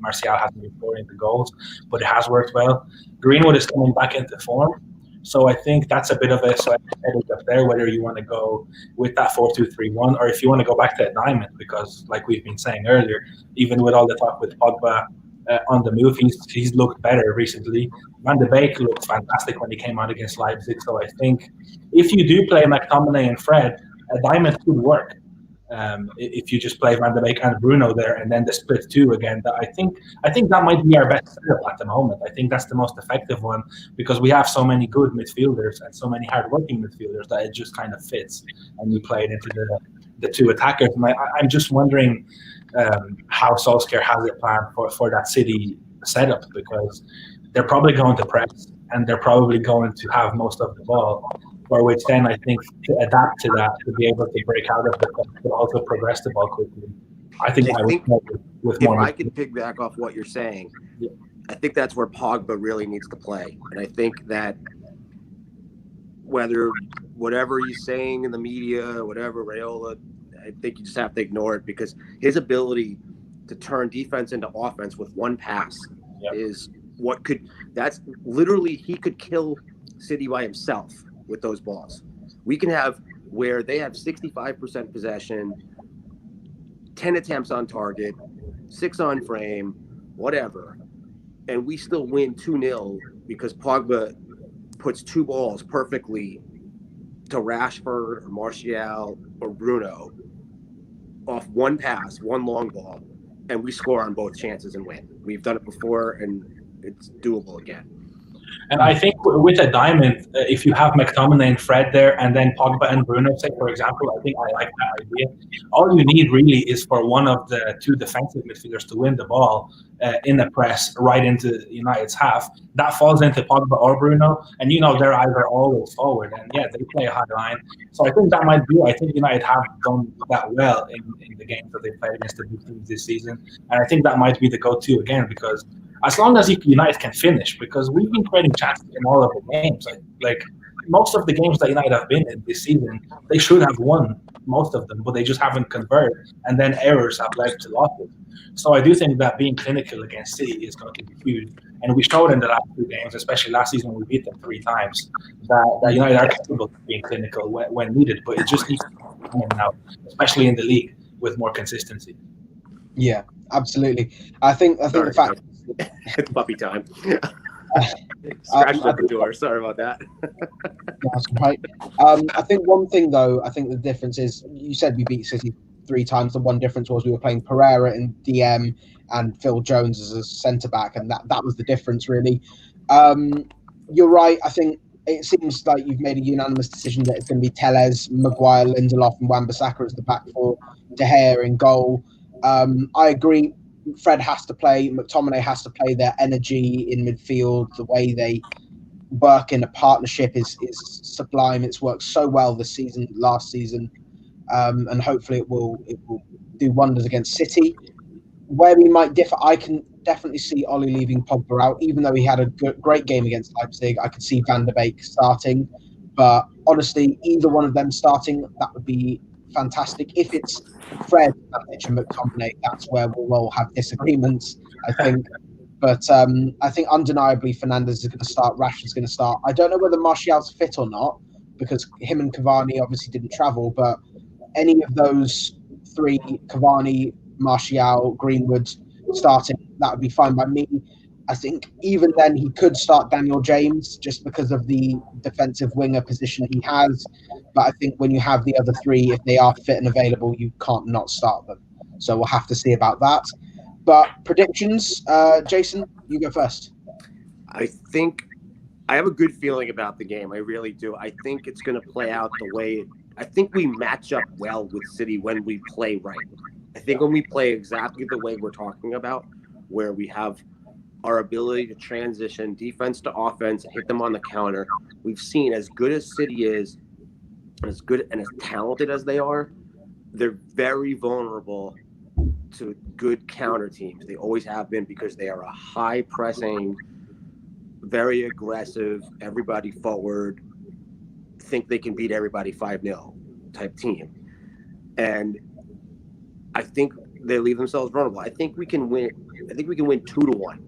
Martial hasn't been scoring the goals, but it has worked well. Greenwood is coming back into form. So I think that's a bit of a headache up there, whether you want to go with that 4-2-3-1 or if you want to go back to a diamond, because like we've been saying earlier, even with all the talk with Pogba on the move, he's looked better recently. Van de Beek looked fantastic when he came out against Leipzig. So I think if you do play McTominay and Fred, a diamond could work. If you just play Van de Beek and Bruno there, and then the split two again, I think that might be our best setup at the moment. I think that's the most effective one because we have so many good midfielders and so many hard-working midfielders that it just kind of fits, and you play it into the two attackers. And I'm just wondering how Solskjaer has it planned for that City setup, because they're probably going to press and they're probably going to have most of the ball. For which then I think to adapt to that, to be able to break out of the press, but also progress the ball quickly. I think with if more. I can piggyback off what you're saying, yeah. I think that's where Pogba really needs to play. And I think that whatever he's saying in the media, whatever, Raiola, I think you just have to ignore it, because his ability to turn defense into offense with one pass is that's literally, he could kill City by himself with those balls. We can have where they have 65% possession, 10 attempts on target, 6 on frame, whatever, and we still win 2-0 because Pogba puts 2 balls perfectly to Rashford or Martial or Bruno off one pass, one long ball, and we score on both chances and win. We've done it before, and it's doable again. And I think with a diamond, if you have McTominay and Fred there, and then Pogba and Bruno, say, for example, I think I like that idea. All you need really is for one of the 2 defensive midfielders to win the ball in the press right into United's half. That falls into Pogba or Bruno, and they're either always forward, and they play a high line. So I think that might be. I think United have done that well in the games that they played against the big teams this season, and I think that might be the go-to again, because as long as United can finish, because we've been creating chances in all of the games. Like most of the games that United have been in this season, they should have won most of them, but they just haven't converted, and then errors have led to losses. So I do think that being clinical against City is going to be huge. And we showed in the last 2 games, especially last season we beat them 3 times, that United are capable of being clinical when needed, but it just needs to come now, especially in the league, with more consistency. Yeah, absolutely. I think the fact it's puppy time. Scratched at the door. Sorry about that. That's right. I think one thing, though, I think the difference is, you said we beat City 3 times. The one difference was we were playing Pereira in DM and Phil Jones as a centre-back, and that was the difference, really. You're right. I think it seems like you've made a unanimous decision that it's going to be Telles, Maguire, Lindelof, and Wan-Bissaka as the back 4, De Gea in goal. I agree. Fred has to play. McTominay has to play. Their energy in midfield, the way they work in a partnership is sublime. It's worked so well last season, and hopefully it will do wonders against City. Where we might differ, I can definitely see Ollie leaving Pogba out, even though he had a great game against Leipzig. I could see Van de Beek starting, but honestly, either one of them starting, that would be fantastic. If it's Fred, and McTominay, that's where we'll all have disagreements, I think. But I think undeniably Fernandes is going to start, Rashford's going to start. I don't know whether Martial's fit or not, because him and Cavani obviously didn't travel, but any of those 3, Cavani, Martial, Greenwood starting, that would be fine by me. I think even then he could start Daniel James just because of the defensive winger position he has. But I think when you have the other 3, if they are fit and available, you can't not start them. So we'll have to see about that. But predictions, Jason, you go first. I think I have a good feeling about the game. I really do. I think it's going to play out the way I think we match up well with City when we play right. I think when we play exactly the way we're talking about, where we have our ability to transition defense to offense and hit them on the counter, we've seen, as good as City is, as good and as talented as they are, they're very vulnerable to good counter teams. They always have been, because they are a high pressing, very aggressive, everybody forward, think they can beat everybody 5-0 type team. And I think they leave themselves vulnerable. I think we can win. I think we can win 2-1.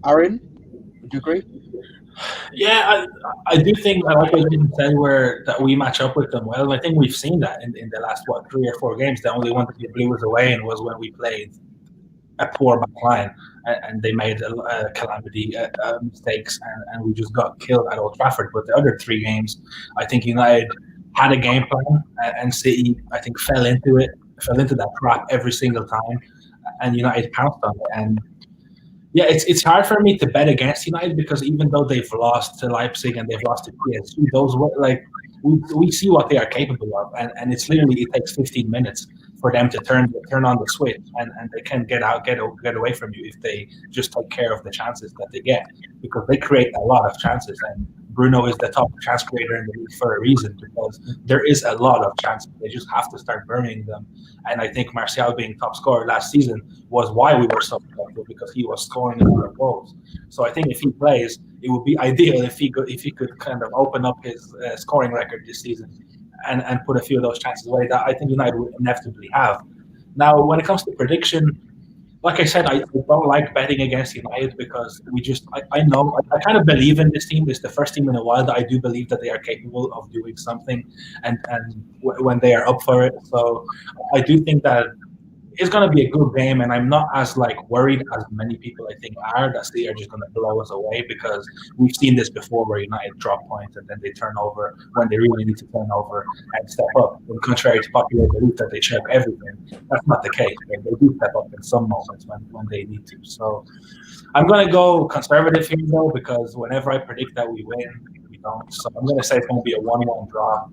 Aaron, would you agree? Yeah, I do think, like I didn't say, that we match up with them well. I think we've seen that in the last 3 or 4 games. The only one that they blew us away in was when we played a poor back line, and they made calamity mistakes, and we just got killed at Old Trafford. But the other 3 games, I think United had a game plan, and City, I think, fell into that trap every single time, and United pounced on it. And yeah, it's hard for me to bet against United because even though they've lost to Leipzig and they've lost to PSG, those were like we see what they are capable of, and it's literally it takes 15 minutes for them to turn on the switch, and they can get away from you if they just take care of the chances that they get, because they create a lot of chances, and Bruno is the top chance creator in the league for a reason, because there is a lot of chances. They just have to start burning them. And I think Martial being top scorer last season was why we were so effective, because he was scoring a lot of goals. So I think if he plays, it would be ideal if he could kind of open up his scoring record this season and put a few of those chances away that I think United would inevitably have. Now, when it comes to prediction, like I said, I don't like betting against United because I know I kind of believe in this team. It's the first team in a while that I do believe that they are capable of doing something, and when they are up for it. So I do think that it's going to be a good game, and I'm not as worried as many people I think are that they are just going to blow us away, because we've seen this before where United drop points and then they turn over when they really need to turn over and step up. And contrary to popular belief that they choke everything, that's not the case. They do step up in some moments when they need to. So I'm going to go conservative here though, because whenever I predict that we win, we don't. So I'm going to say it's going to be a 1-1 draw,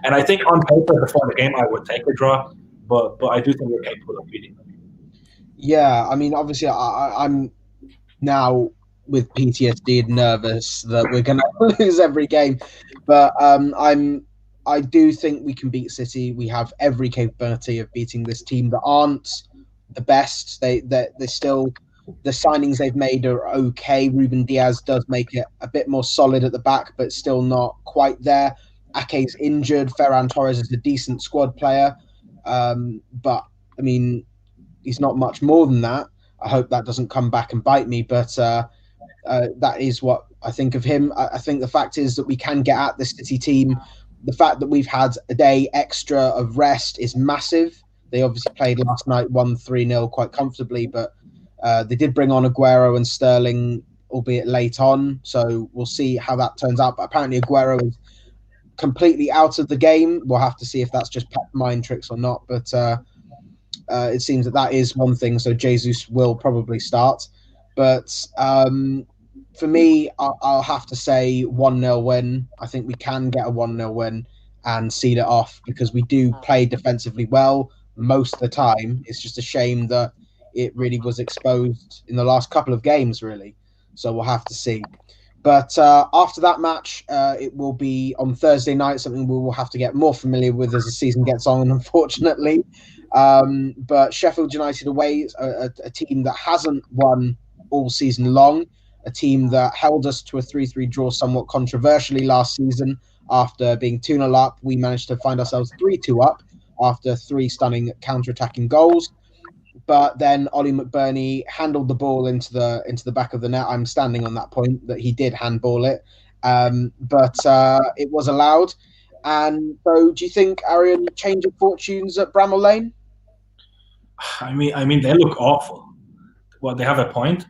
and I think on paper before the game I would take a draw. But I do think we're capable of beating them. Yeah, I mean, obviously, I'm now with PTSD and nervous that we're going to lose every game. But I do think we can beat City. We have every capability of beating this team that aren't the best. They still, the signings they've made are okay. Ruben Diaz does make it a bit more solid at the back, but still not quite there. Ake's injured. Ferran Torres is a decent squad player. But I mean, he's not much more than that. I hope that doesn't come back and bite me, but that is what I think of him. I think the fact is that we can get at the City team. The fact that we've had a day extra of rest is massive. They obviously played last night, won 3-0 quite comfortably, but they did bring on Aguero and Sterling, albeit late on, so we'll see how that turns out. But apparently Aguero is completely out of the game. We'll have to see if that's just Pep mind tricks or not, but it seems that is one thing, so Jesus will probably start. But for me, I'll have to say 1-0 win. I think we can get a 1-0 win and seal it off, because we do play defensively well most of the time. It's just a shame that it really was exposed in the last couple of games, really. So we'll have to see. But after that match, it will be on Thursday night, something we will have to get more familiar with as the season gets on, unfortunately. But Sheffield United away, a team that hasn't won all season long, a team that held us to a 3-3 draw somewhat controversially last season. After being 2-0 up, we managed to find ourselves 3-2 up after 3 stunning counter-attacking goals. But then Ollie McBurney handled the ball into the back of the net. I'm standing on that point that he did handball it, but it was allowed. And so, do you think Arian change of fortunes at Bramall Lane? I mean, they look awful. Well, they have a point.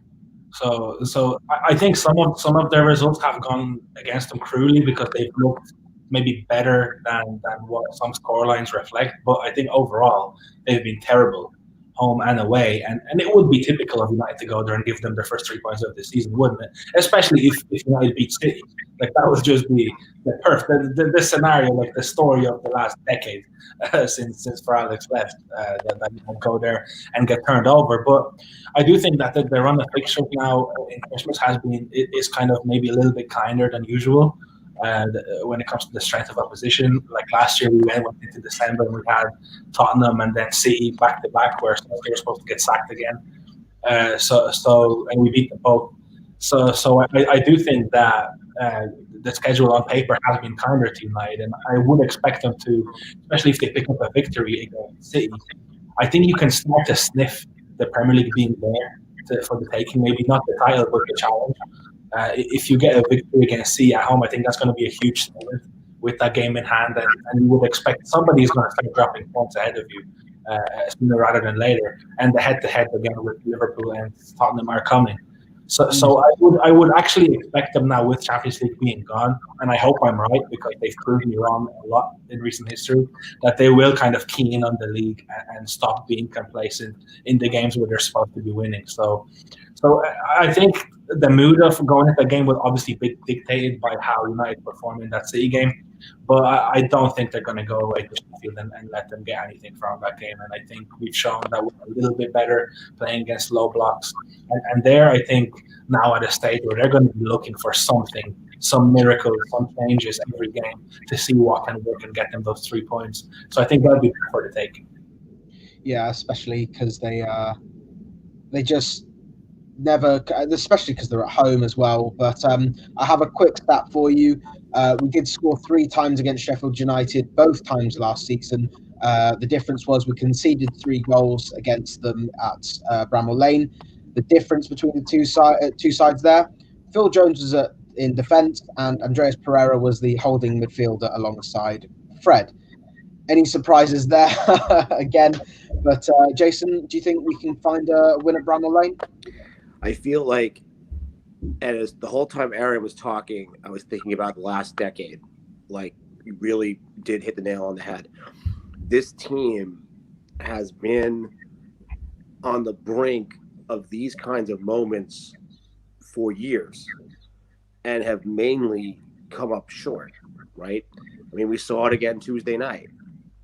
So I think some of their results have gone against them cruelly because they've looked maybe better than what some scorelines reflect. But I think overall they've been terrible, home and away, and it would be typical of United to go there and give them their first 3 points of the season, wouldn't it? Especially if United beat City, that would just be the perfect the scenario, like the story of the last decade since Sir Alex left, that you can go there and get turned over. But I do think that the run of fixtures now in Christmas is kind of maybe a little bit kinder than usual. When it comes to the strength of opposition, like last year we went into December and we had Tottenham and then City back to back, where they were supposed to get sacked again. And we beat them both. So I do think that the schedule on paper has been kinder to United, and I would expect them to, especially if they pick up a victory against City. I think you can start to sniff the Premier League being there for the taking. Maybe not the title, but the challenge. If you get a victory against City at home, I think that's going to be a huge statement with that game in hand, and you would expect somebody's going to start dropping points ahead of you sooner rather than later. And the head-to-head again with Liverpool and Tottenham are coming. So I would actually expect them now with Champions League being gone, and I hope I'm right because they've proved me wrong a lot in recent history, that they will kind of key in on the league and stop being complacent in the games where they're supposed to be winning. So I think the mood of going into the game will obviously be dictated by how United perform in that City game. But I don't think they're going to go away to Sheffield and let them get anything from that game. And I think we've shown that we're a little bit better playing against low blocks. And there, I think, now at a stage where they're going to be looking for something, some miracle, some changes every game to see what can work and get them those 3 points. So I think that'll be for the take. Yeah, especially because they just never, especially because they're at home as well. But I have a quick stat for you. We did score 3 times against Sheffield United, both times last season. The difference was we conceded 3 goals against them at Bramall Lane. The difference between the two sides there, Phil Jones was in defence and Andreas Pereira was the holding midfielder alongside Fred. Any surprises there again? But Jason, do you think we can find a win at Bramall Lane? I feel like, and as the whole time Aaron was talking, I was thinking about the last decade. Like, you really did hit the nail on the head. This team has been on the brink of these kinds of moments for years and have mainly come up short, right? I mean, we saw it again Tuesday night.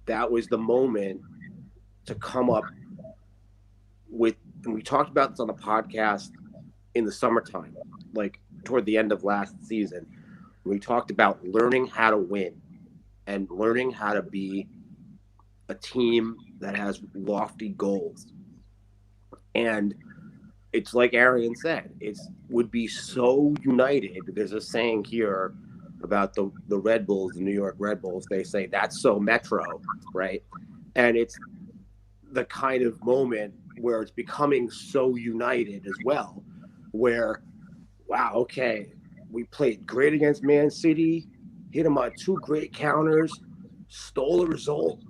That was the moment to come up with, and we talked about this on the podcast in the summertime, like toward the end of last season. We talked about learning how to win and learning how to be a team that has lofty goals. And it's like Arian said, it would be so united. There's a saying here about the Red Bulls, the New York Red Bulls. They say that's so Metro, right? And it's the kind of moment where it's becoming so united as well, where, wow, okay, we played great against Man City, hit them on 2 great counters, stole a result.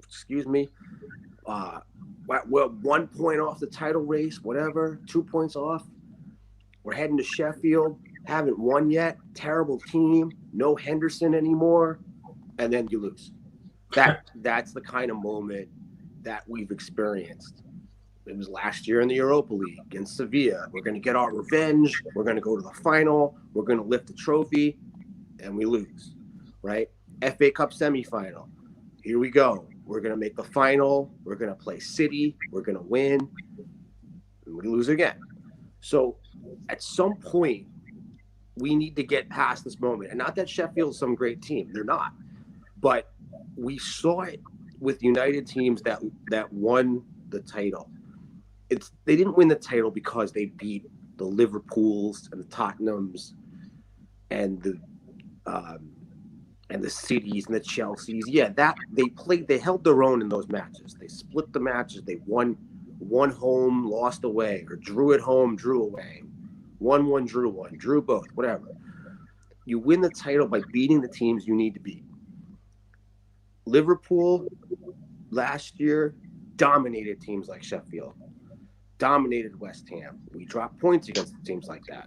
Excuse me. We're 1 point off the title race, whatever, 2 points off. We're heading to Sheffield, haven't won yet, terrible team, no Henderson anymore, and then you lose. That's the kind of moment that we've experienced. It was last year in the Europa League against Sevilla. We're going to get our revenge. We're going to go to the final. We're going to lift the trophy, and we lose, right? FA Cup semifinal. Here we go. We're going to make the final. We're going to play City. We're going to win. And we lose again. So at some point, we need to get past this moment. And not that Sheffield's some great team. They're not. But we saw it with United teams that won the title. They didn't win the title because they beat the Liverpools and the Tottenhams and the Cities and the Chelseas. Yeah, that they held their own in those matches. They split the matches. They won home, lost away, or drew at home, drew away. Won, drew one, drew both, whatever. You win the title by beating the teams you need to beat. Liverpool last year dominated teams like Sheffield, dominated West Ham. We dropped points against teams like that.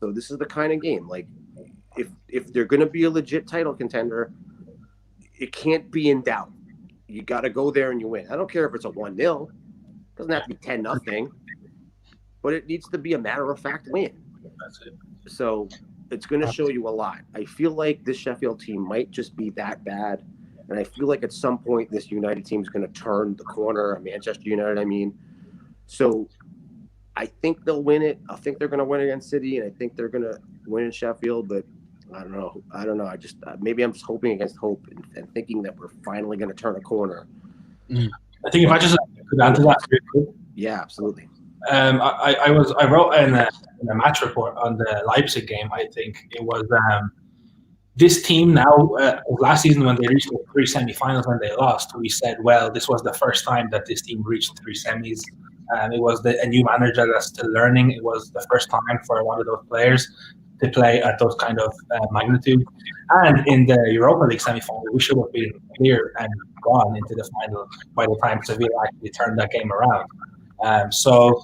So this is the kind of game, like, if they're going to be a legit title contender, it can't be in doubt. You got to go there and you win. I don't care if it's a 1-0. It doesn't have to be 10-0, but it needs to be a matter-of-fact win. That's it. So it's going to show you a lot. I feel like this Sheffield team might just be that bad, and I feel like at some point this United team is going to turn the corner, Manchester United, I mean. So I think they'll win it. I think they're going to win against City, and I think they're going to win in Sheffield, but I don't know. I just maybe I'm just hoping against hope and thinking that we're finally going to turn a corner. I think if I just could answer that really quick. Yeah, absolutely. I wrote in a match report on the Leipzig game. I think it was this team now. Last season when they reached the 3 semi-finals and they lost, we said, well, this was the first time that this team reached 3 semis It was a new manager that's still learning. It was the first time for a lot of those players to play at those kind of magnitude. And in the Europa League semi-final, we should have been clear and gone into the final by the time Sevilla actually turned that game around. So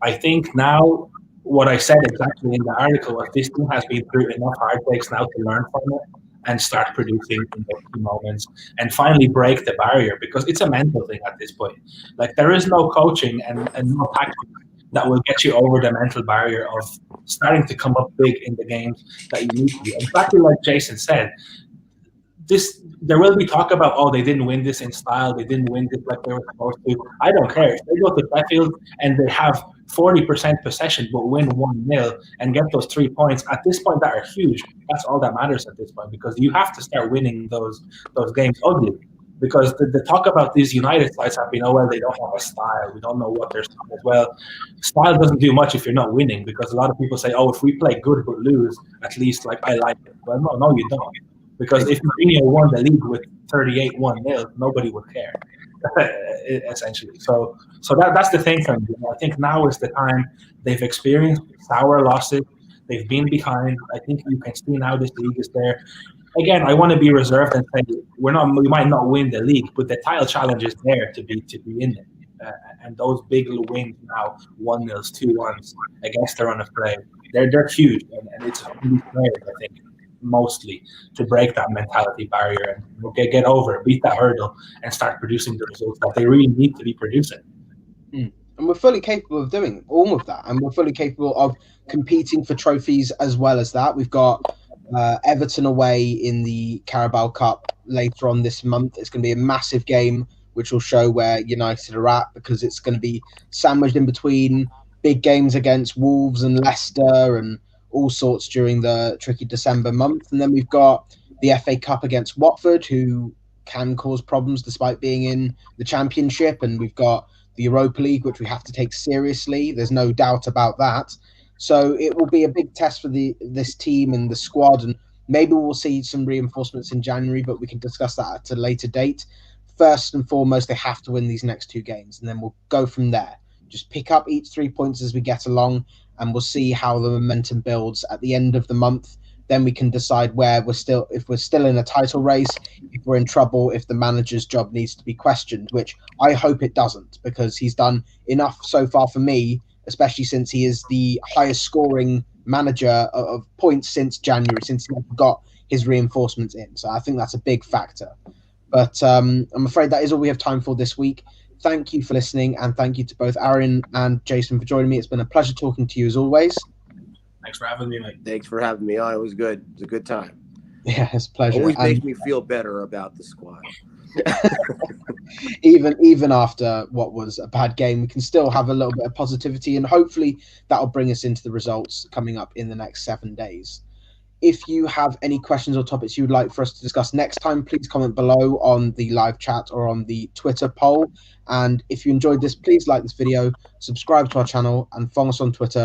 I think now what I said exactly in the article was this team has been through enough heartbreaks now to learn from it and start producing in those key moments and finally break the barrier, because it's a mental thing at this point. Like, there is no coaching and no tactics that will get you over the mental barrier of starting to come up big in the games that you need to do. Exactly like Jason said, there will be talk about, oh, they didn't win this in style, they didn't win this like they were supposed to. I don't care. If they go to Sheffield and they have 40% possession but win 1-0 and get those 3 points, at this point that are huge. That's all that matters at this point, because you have to start winning those games ugly. Because the talk about these United sides have been, oh, well, they don't have a style. We don't know what their style is. Well, style doesn't do much if you're not winning, because a lot of people say, oh, if we play good but lose, at least like I like it. Well, no, you don't. Because if Mourinho won the league with 38-1-0, nobody would care, essentially. So that's the thing for me. I think now is the time. They've experienced sour losses. They've been behind. I think you can see now this league is there. Again, I want to be reserved and say we might not win the league, but the title challenge is there to be in it. And those big wins now, 1-0s, 2-1s against the run of play, they're huge, and it's only players, I think, mostly to break that mentality barrier and get over it, beat that hurdle, and start producing the results that they really need to be producing. And we're fully capable of doing all of that, and we're fully capable of competing for trophies as well as that. We've got Everton away in the Carabao Cup later on this month. It's going to be a massive game, which will show where United are at, because it's going to be sandwiched in between big games against Wolves and Leicester and all sorts during the tricky December month. And then we've got the FA Cup against Watford, who can cause problems despite being in the Championship. And we've got the Europa League, which we have to take seriously. There's no doubt about that. So it will be a big test for this team and the squad. And maybe we'll see some reinforcements in January, but we can discuss that at a later date. First and foremost, they have to win these next 2 games, and then we'll go from there. Just pick up each 3 points as we get along, and we'll see how the momentum builds at the end of the month. Then we can decide if we're still in a title race, if we're in trouble, if the manager's job needs to be questioned, which I hope it doesn't, because he's done enough so far for me, especially since he is the highest scoring manager of points since January, since he got his reinforcements in. So I think that's a big factor. But I'm afraid that is all we have time for this week. Thank you for listening, and thank you to both Aaron and Jason for joining me. It's been a pleasure talking to you as always. Thanks for having me, mate. Thanks for having me on. It was good. It was a good time. Yeah, it's a pleasure. Always makes me feel better about the squad. even after what was a bad game, we can still have a little bit of positivity, and hopefully that'll bring us into the results coming up in the next 7 days. If you have any questions or topics you would like for us to discuss next time, please comment below on the live chat or on the Twitter poll. And if you enjoyed this, please like this video, subscribe to our channel, and follow us on Twitter